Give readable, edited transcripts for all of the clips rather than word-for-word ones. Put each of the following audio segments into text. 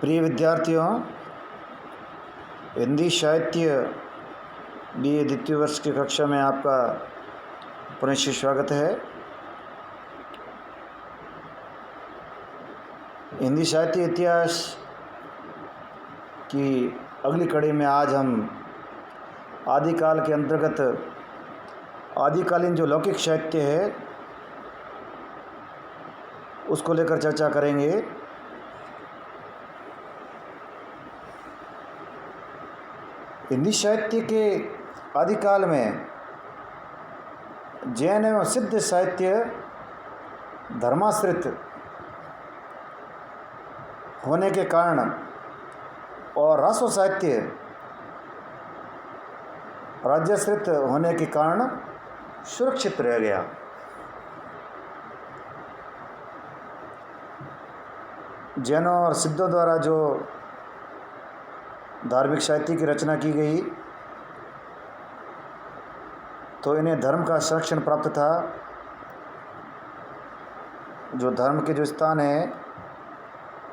प्रिय विद्यार्थियों, हिंदी साहित्य BA द्वितीय वर्ष की कक्षा में आपका पुनः स्वागत है। हिंदी साहित्य इतिहास की अगली कड़ी में आज हम आदिकाल के अंतर्गत आदिकालीन जो लौकिक साहित्य है उसको लेकर चर्चा करेंगे। हिंदी साहित्य के आदिकाल में जैन एवं सिद्ध साहित्य धर्माश्रित होने के कारण और रासो साहित्य राज्याश्रित होने के कारण सुरक्षित रह गया। जैनों और सिद्धों द्वारा जो धार्मिक साहित्य की रचना की गई तो इन्हें धर्म का संरक्षण प्राप्त था। जो धर्म के जो स्थान है,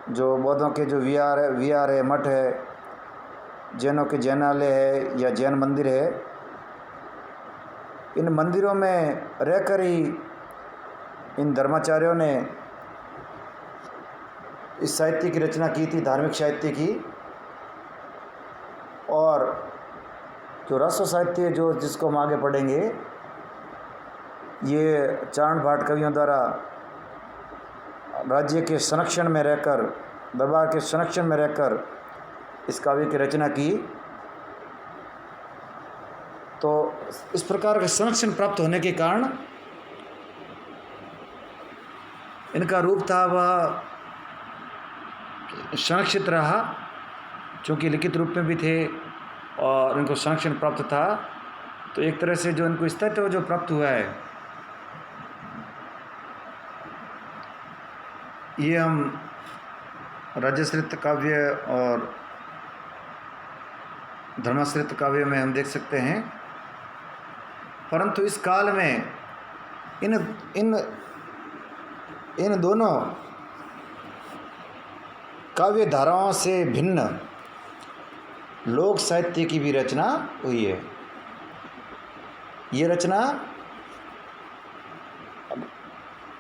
जो बौद्धों के जो विहार है, मठ है, जैनों के जैनालय है या जैन मंदिर है, इन मंदिरों में रहकर ही इन धर्माचार्यों ने इस साहित्य की रचना की थी, धार्मिक साहित्य की। और जो रसो साहित्य जो जिसको हम आगे पढ़ेंगे, ये चारण भाट कवियों द्वारा राज्य के संरक्षण में रहकर, दरबार के संरक्षण में रहकर इस काव्य की रचना की। तो इस प्रकार का संरक्षण प्राप्त होने के कारण इनका रूप था वह संरक्षित रहा, चूँकि लिखित रूप में भी थे और इनको संरक्षण प्राप्त था। तो एक तरह से जो इनको स्थायित्व जो प्राप्त हुआ है, ये हम राज्याश्रित काव्य और धर्माश्रित काव्य में हम देख सकते हैं। परंतु इस काल में इन दोनों काव्य धाराओं से भिन्न लोक साहित्य की भी रचना हुई है। ये रचना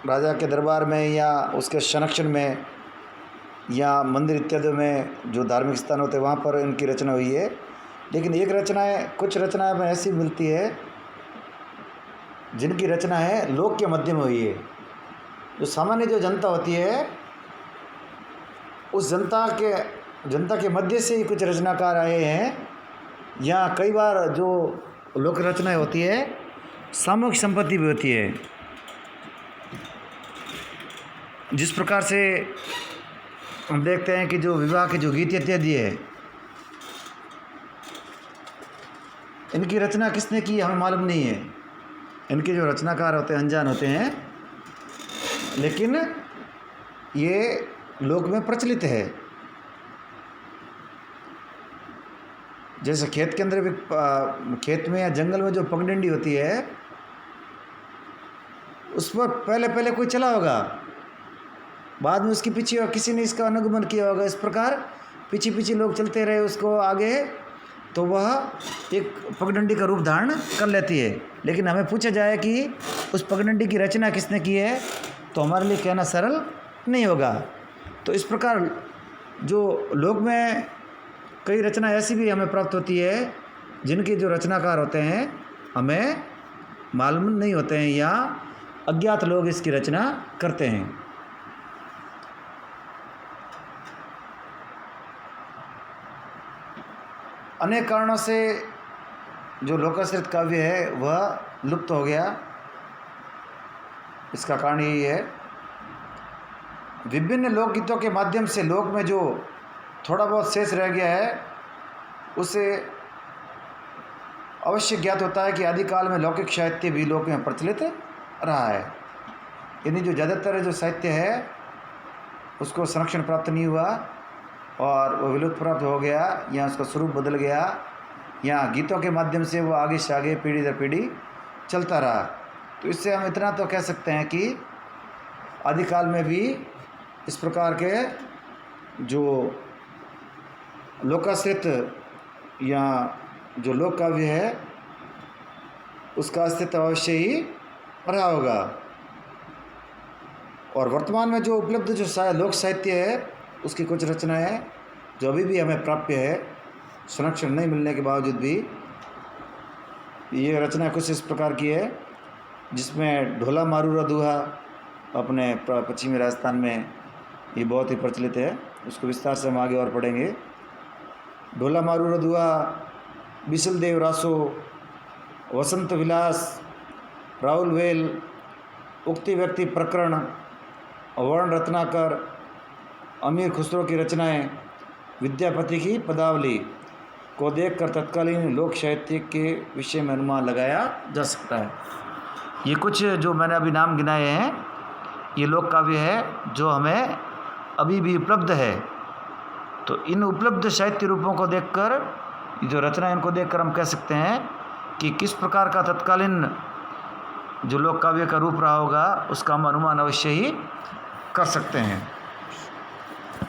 राजा के दरबार में या उसके संरक्षण में या मंदिर इत्यादि में जो धार्मिक स्थान होते हैं वहाँ पर इनकी रचना हुई है। लेकिन कुछ रचनाएं में ऐसी मिलती है जिनकी रचना है लोक के मध्य में हुई है। जो सामान्य जो जनता होती है, उस जनता के मध्य से ही कुछ रचनाकार आए हैं। या कई बार जो लोक रचनाएं होती है सामूहिक संपत्ति भी होती है। जिस प्रकार से हम देखते हैं कि जो विवाह के जो गीत इत्यादि है, इनकी रचना किसने की हमें मालूम नहीं है। इनके जो रचनाकार होते हैं अनजान होते हैं, लेकिन ये लोक में प्रचलित है। जैसे खेत के अंदर भी खेत में या जंगल में जो पगडंडी होती है, उस पर पहले कोई चला होगा, बाद में उसके पीछे किसी ने इसका अनुगमन किया होगा। इस प्रकार पीछे लोग चलते रहे उसको आगे, तो वह एक पगडंडी का रूप धारण कर लेती है। लेकिन हमें पूछा जाए कि उस पगडंडी की रचना किसने की है, तो हमारे लिए कहना सरल नहीं होगा। तो इस प्रकार जो लोक में कई रचना ऐसी भी हमें प्राप्त होती है जिनके जो रचनाकार होते हैं हमें मालूम नहीं होते हैं या अज्ञात लोग इसकी रचना करते हैं। अनेक कारणों से जो लोकाश्रित काव्य है वह लुप्त हो गया। इसका कारण यही है, विभिन्न लोकगीतों के माध्यम से लोक में जो थोड़ा बहुत शेष रह गया है उसे अवश्य ज्ञात होता है कि आदिकाल में लौकिक साहित्य भी लोक में प्रचलित रहा है। यानी जो ज़्यादातर जो साहित्य है उसको संरक्षण प्राप्त नहीं हुआ और वो विलुप्त प्राप्त हो गया, या उसका स्वरूप बदल गया, या गीतों के माध्यम से वो आगे से आगे पीढ़ी दर पीढ़ी चलता रहा। तो इससे हम इतना तो कह सकते हैं कि आदिकाल में भी इस प्रकार के जो लोकाश्रित या जो लोक काव्य है उसका अस्तित्व अवश्य ही रहा होगा। और वर्तमान में जो उपलब्ध जो लोक साहित्य है उसकी कुछ रचनाएं जो अभी भी हमें प्राप्य है, संरक्षण नहीं मिलने के बावजूद भी, ये रचना कुछ इस प्रकार की है जिसमें ढोला मारूरा दूहा अपने पश्चिमी राजस्थान में ये बहुत ही प्रचलित है। उसको विस्तार से हम आगे और पढ़ेंगे। ढोला मारूरा दूहा, बिसल देव रासो, वसंत विलास, राहुल वेल, उक्ति व्यक्ति प्रकरण, वर्ण रत्नाकर, अमीर खुसरो की रचनाएं, विद्यापति की पदावली को देखकर तत्कालीन लोक साहित्य के विषय में अनुमान लगाया जा सकता है। ये कुछ जो मैंने अभी नाम गिनाए हैं ये लोक काव्य है जो हमें अभी भी उपलब्ध है। तो इन उपलब्ध साहित्य रूपों को देखकर, जो रचना इनको देखकर हम कह सकते हैं कि किस प्रकार का तत्कालीन जो लोक काव्य का रूप रहा होगा उसका हम अनुमान अवश्य ही कर सकते हैं।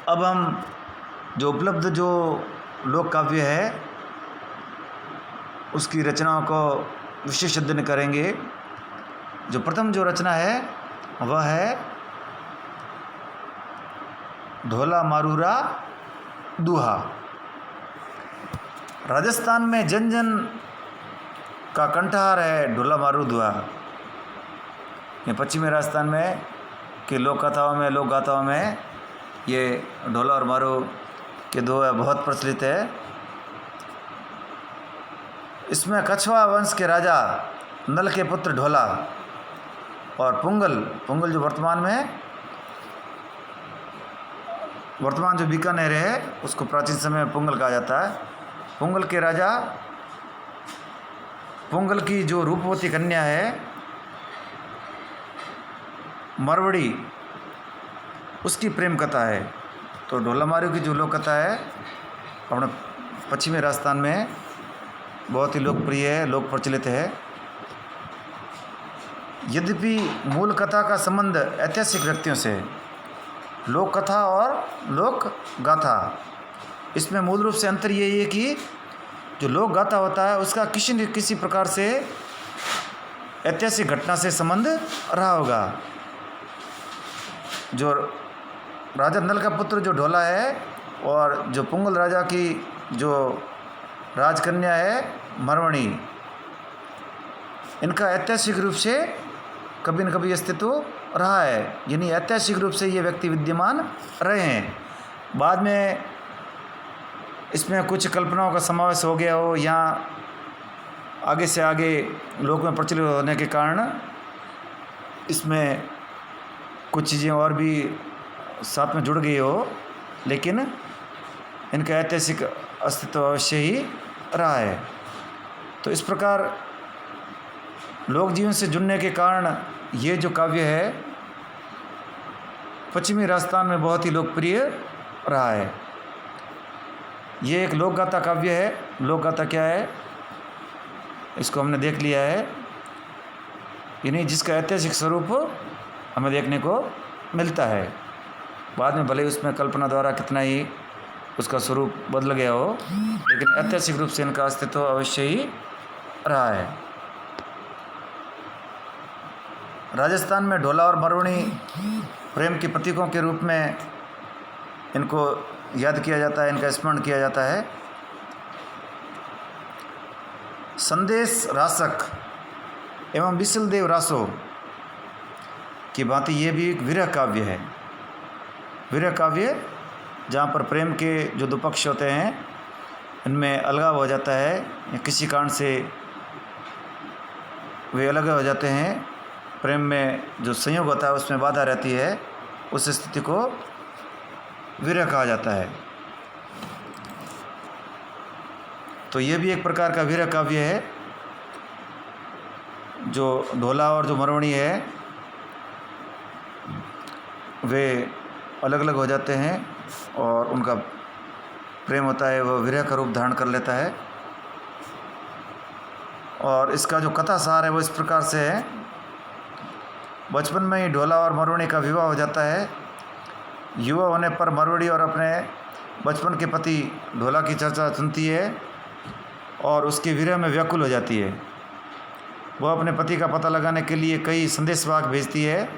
अब हम जो उपलब्ध जो लोक काव्य है उसकी रचनाओं को विशेष अध्ययन करेंगे। जो प्रथम जो रचना है वह है ढोला मारूरा दूहा। राजस्थान में जन जन का कंठहार है ढोला मारू दूहा। ये पश्चिमी राजस्थान में की लोक कथाओं में, लोक गाथाओं में ये ढोला और मारू के दोहा बहुत प्रचलित है। इसमें कछवा वंश के राजा नल के पुत्र ढोला और पुंगल जो वर्तमान जो बीकानेर है उसको प्राचीन समय में पुंगल कहा जाता है। पुंगल के राजा पुंगल की जो रूपवती कन्या है मरवड़ी, उसकी प्रेम कथा है। तो ढोला मारू की जो लोक कथा है अपने पश्चिमी राजस्थान में बहुत ही लोकप्रिय है, लोक प्रचलित है। यद्यपि मूल कथा का संबंध ऐतिहासिक व्यक्तियों से है, लोक कथा और लोक गाथा, इसमें मूल रूप से अंतर यही है कि जो लोक गाथा होता है उसका किसी न किसी प्रकार से ऐतिहासिक घटना से संबंध रहा होगा। जो राजा नल का पुत्र जो ढोला है और जो पुंगल राजा की जो राजकन्या है मरवणी, इनका ऐतिहासिक रूप से कभी न कभी अस्तित्व रहा है, यानी ऐतिहासिक रूप से ये व्यक्ति विद्यमान रहे हैं। बाद में इसमें कुछ कल्पनाओं का समावेश हो गया हो या आगे से आगे लोक में प्रचलित होने के कारण इसमें कुछ चीज़ें और भी साथ में जुड़ गई हो, लेकिन इनका ऐतिहासिक अस्तित्व अवश्य ही रहा है। तो इस प्रकार लोक जीवन से जुड़ने के कारण ये जो काव्य है पश्चिमी राजस्थान में बहुत ही लोकप्रिय रहा है। ये एक लोकगाथा काव्य है। लोकगाथा क्या है इसको हमने देख लिया है, यानी जिसका ऐतिहासिक स्वरूप हमें देखने को मिलता है। बाद में भले उसमें कल्पना द्वारा कितना ही उसका स्वरूप बदल गया हो, लेकिन ऐतिहासिक रूप से इनका अस्तित्व अवश्य ही रहा है। राजस्थान में ढोला और मरवणी प्रेम के प्रतीकों के रूप में इनको याद किया जाता है, इनका स्मरण किया जाता है। संदेश रासक एवं बिसल देव रासो की भांति ये भी एक विरह काव्य है। विरह काव्य जहाँ पर प्रेम के जो दो पक्ष होते हैं इनमें अलगाव हो जाता है या किसी कारण से वे अलग हो जाते हैं, प्रेम में जो संयोग होता है उसमें बाधा रहती है, उस स्थिति को विरह कहा जाता है। तो ये भी एक प्रकार का विरह काव्य है। जो ढोला और जो मरवणी है वे अलग अलग हो जाते हैं और उनका प्रेम होता है वह विरह का रूप धारण कर लेता है। और इसका जो कथा सार है वो इस प्रकार से है। बचपन में ही ढोला और मरवणी का विवाह हो जाता है। युवा होने पर मरवड़ी और अपने बचपन के पति ढोला की चर्चा सुनती है और उसके विरह में व्याकुल हो जाती है। वह अपने पति का पता लगाने के लिए कई संदेशवाहक भेजती है,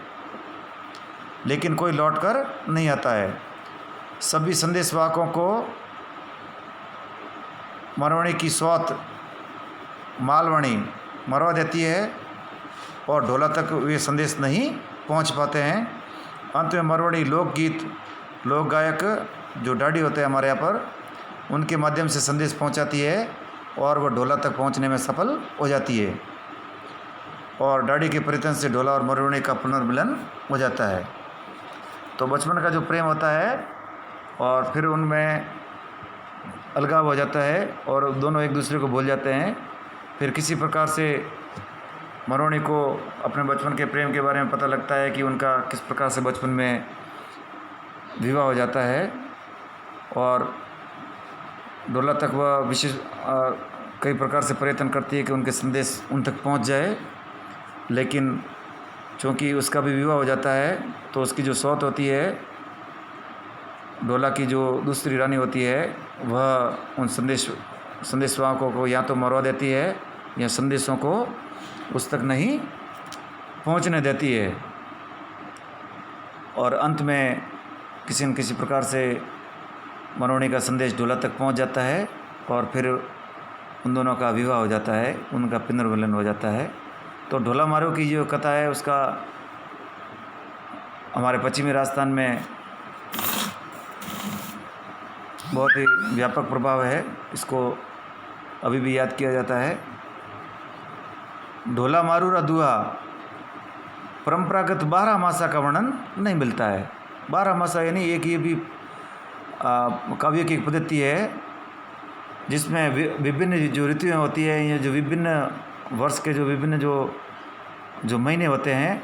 लेकिन कोई लौटकर नहीं आता है। सभी संदेशवाहकों को मरवाणी की सौत मालवणी मरवा देती है और ढोला तक वे संदेश नहीं पहुंच पाते हैं। अंत में मरवाड़ी लोकगीत लोक गायक जो डाडी होते हैं हमारे यहाँ पर, उनके माध्यम से संदेश पहुंचाती है और वह ढोला तक पहुंचने में सफल हो जाती है और डाडी के प्रयत्न से ढोला और मरवाड़ी का पुनर्मिलन हो जाता है। तो बचपन का जो प्रेम होता है और फिर उनमें अलगाव हो जाता है और दोनों एक दूसरे को भूल जाते हैं। फिर किसी प्रकार से मरवाड़ी को अपने बचपन के प्रेम के बारे में पता लगता है कि उनका किस प्रकार से बचपन में विवाह हो जाता है और ढोला तक वह विशेष कई प्रकार से प्रयत्न करती है कि उनके संदेश उन तक पहुंच जाए, लेकिन चूँकि उसका भी विवाह हो जाता है तो उसकी जो सौत होती है, ढोला की जो दूसरी रानी होती है, वह उन संदेशवाहकों को या तो मरवा देती है या संदेशों को उस तक नहीं पहुंचने देती है और अंत में किसी न किसी प्रकार से मरवाड़ी का संदेश ढोला तक पहुंच जाता है और फिर उन दोनों का विवाह हो जाता है, उनका पुनर्मिलन हो जाता है। तो ढोला मारू की जो कथा है उसका हमारे पश्चिमी राजस्थान में बहुत ही व्यापक प्रभाव है। इसको अभी भी याद किया जाता है। ढोला मारू रदुआ परंपरागत 12 मासा का वर्णन नहीं मिलता है। 12 मासा यानी एक ये भी काव्य की एक पद्धति है जिसमें विभिन्न जो ऋतुएँ होती है, ये जो विभिन्न वर्ष के जो विभिन्न जो महीने होते हैं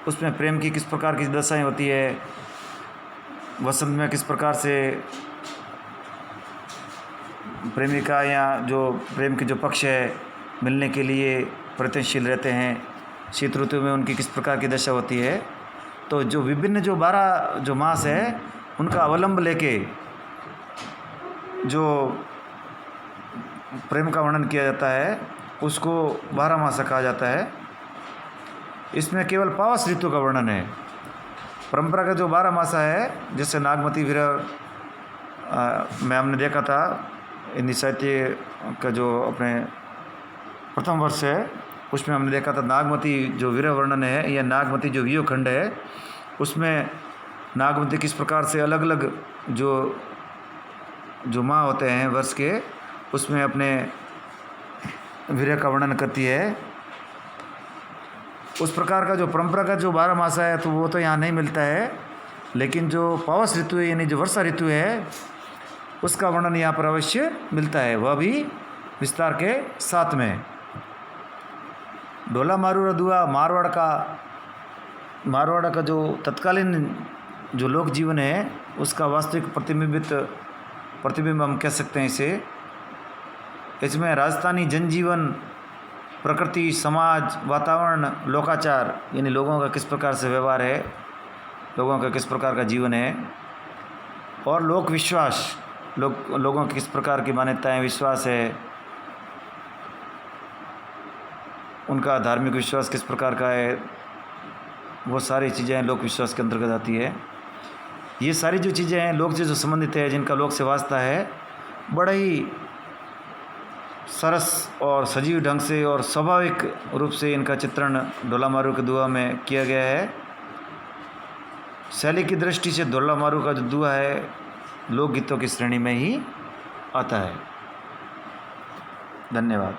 उसमें प्रेम की किस प्रकार की दशाएं होती है, वसंत में किस प्रकार से प्रेमिका या जो प्रेम के जो पक्ष है मिलने के लिए प्रयत्नशील रहते हैं, शीत ऋतु में उनकी किस प्रकार की दशा होती है। तो जो विभिन्न जो 12 जो मास है उनका अवलंब लेके जो प्रेम का वर्णन किया जाता है उसको 12 मासा कहा जाता है। इसमें केवल पावस ऋतु का वर्णन है। परंपरा का जो 12 मासा है, जैसे नागमती विरह में हमने देखा था, हिंदी साहित्य का जो अपने प्रथम वर्ष है उसमें हमने देखा था नागमती जो विरह वर्णन है या नागमती जो वियोग खंड है, उसमें नागमती किस प्रकार से अलग अलग जो माह होते हैं वर्ष के, उसमें अपने विरह का वर्णन करती है। उस प्रकार का जो परंपरा का जो 12 मासा है तो वो तो यहाँ नहीं मिलता है, लेकिन जो पावस ऋतु है यानी जो वर्षा ऋतु है उसका वर्णन यहाँ पर अवश्य मिलता है, वह भी विस्तार के साथ में। ढोला मारू रदुआ मारवाड़ का जो तत्कालीन जो लोक जीवन है उसका वास्तविक प्रतिबिंब हम कह सकते हैं इसे। इसमें राजस्थानी जनजीवन, प्रकृति, समाज, वातावरण, लोकाचार यानी लोगों का किस प्रकार से व्यवहार है, लोगों का किस प्रकार का जीवन है, और लोक विश्वास, लोगों की किस प्रकार की मान्यताएं, विश्वास है, उनका धार्मिक विश्वास किस प्रकार का है, वो सारी चीज़ें लोक विश्वास के अंतर्गत आती है। ये सारी जो चीज़ें हैं लोक से जो संबंधित है, जिनका लोक से वास्ता है, बड़ा ही सरस और सजीव ढंग से और स्वाभाविक रूप से इनका चित्रण ढोला मारू के दुआ में किया गया है। शैली की दृष्टि से ढोला मारू का जो दुआ है लोकगीतों की श्रेणी में ही आता है। धन्यवाद।